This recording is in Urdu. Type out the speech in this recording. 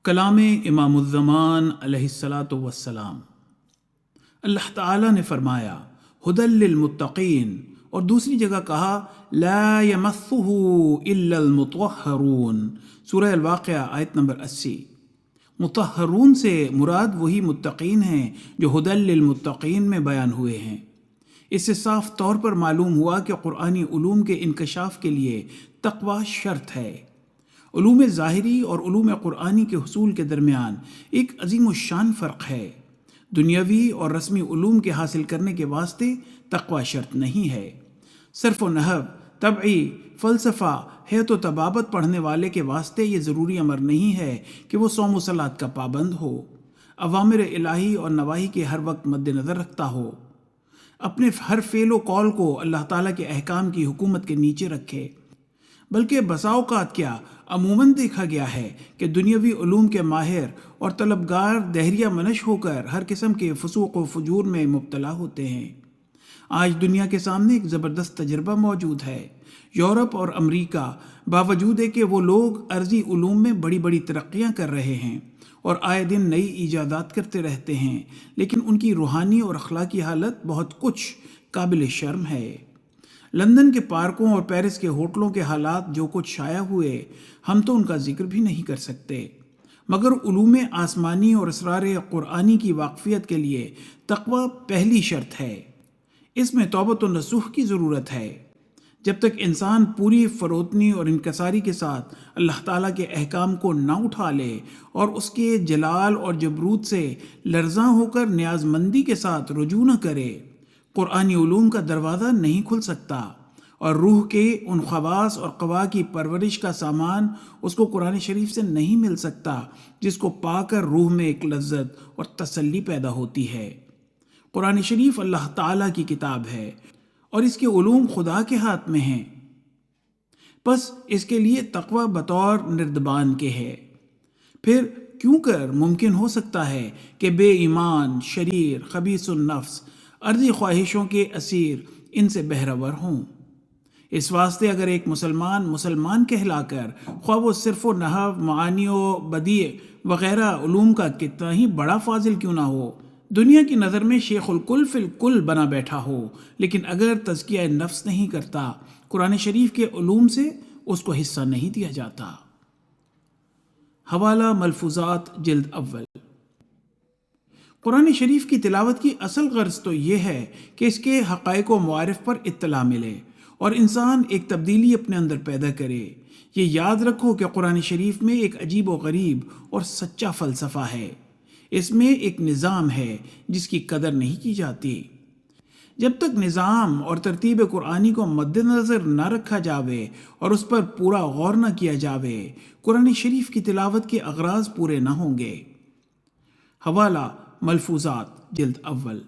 کلام امام الزمان علیہ الصلاۃ والسلام۔ اللہ تعالیٰ نے فرمایا ہدی للمتقین، اور دوسری جگہ کہا لا یمسہ الا المطہرون، سورہ الواقعہ آیت نمبر 80۔ مطہرون سے مراد وہی متقین ہیں جو ہدی للمتقین میں بیان ہوئے ہیں۔ اس سے صاف طور پر معلوم ہوا کہ قرآنی علوم کے انکشاف کے لیے تقوی شرط ہے۔ علوم ظاہری اور علوم قرآنی کے حصول کے درمیان ایک عظیم الشان فرق ہے۔ دنیاوی اور رسمی علوم کے حاصل کرنے کے واسطے تقوی شرط نہیں ہے۔ صرف و نحو، طبعی، فلسفہ، حیت و طبابت پڑھنے والے کے واسطے یہ ضروری امر نہیں ہے کہ وہ صوم و صلاۃ کا پابند ہو، اوامر الہی اور نواہی کے ہر وقت مد نظر رکھتا ہو، اپنے ہر فعل و قول کو اللہ تعالیٰ کے احکام کی حکومت کے نیچے رکھے، بلکہ بسا اوقات کیا عموماً دیکھا گیا ہے کہ دنیاوی علوم کے ماہر اور طلبگار دہریہ منش ہو کر ہر قسم کے فسوق و فجور میں مبتلا ہوتے ہیں۔ آج دنیا کے سامنے ایک زبردست تجربہ موجود ہے۔ یورپ اور امریکہ باوجود کہ وہ لوگ عرضی علوم میں بڑی بڑی ترقیاں کر رہے ہیں اور آئے دن نئی ایجادات کرتے رہتے ہیں، لیکن ان کی روحانی اور اخلاقی حالت بہت کچھ قابل شرم ہے۔ لندن کے پارکوں اور پیرس کے ہوٹلوں کے حالات جو کچھ شائع ہوئے، ہم تو ان کا ذکر بھی نہیں کر سکتے، مگر علوم آسمانی اور اسرار قرآنی کی واقفیت کے لیے تقوی پہلی شرط ہے۔ اس میں توبۃ و نصوح کی ضرورت ہے۔ جب تک انسان پوری فروتنی اور انکساری کے ساتھ اللہ تعالیٰ کے احکام کو نہ اٹھا لے اور اس کے جلال اور جبروت سے لرزاں ہو کر نیاز مندی کے ساتھ رجوع نہ کرے، قرآنی علوم کا دروازہ نہیں کھل سکتا، اور روح کے ان خواص اور قوا کی پرورش کا سامان اس کو قرآن شریف سے نہیں مل سکتا جس کو پا کر روح میں ایک لذت اور تسلی پیدا ہوتی ہے۔ قرآن شریف اللہ تعالیٰ کی کتاب ہے اور اس کے علوم خدا کے ہاتھ میں ہیں، پس اس کے لیے تقوی بطور نردبان کے ہے۔ پھر کیوں کر ممکن ہو سکتا ہے کہ بے ایمان، شریر، خبیث النفس، ارضی خواہشوں کے اسیر ان سے بہرور ہوں؟ اس واسطے اگر ایک مسلمان کہلا کر خواہ وہ صرف و نحو، معانی و بدیع وغیرہ علوم کا کتنا ہی بڑا فاضل کیوں نہ ہو، دنیا کی نظر میں شیخ الکل فی الکل بنا بیٹھا ہو، لیکن اگر تزکیہ نفس نہیں کرتا، قرآن شریف کے علوم سے اس کو حصہ نہیں دیا جاتا۔ حوالہ ملفوظات جلد اول۔ قرآن شریف کی تلاوت کی اصل غرض تو یہ ہے کہ اس کے حقائق و معارف پر اطلاع ملے اور انسان ایک تبدیلی اپنے اندر پیدا کرے۔ یہ یاد رکھو کہ قرآن شریف میں ایک عجیب و غریب اور سچا فلسفہ ہے۔ اس میں ایک نظام ہے جس کی قدر نہیں کی جاتی۔ جب تک نظام اور ترتیب قرآنی کو مد نظر نہ رکھا جاوے اور اس پر پورا غور نہ کیا جاوے، قرآن شریف کی تلاوت کے اغراض پورے نہ ہوں گے۔ حوالہ ملفوظات جلد اول۔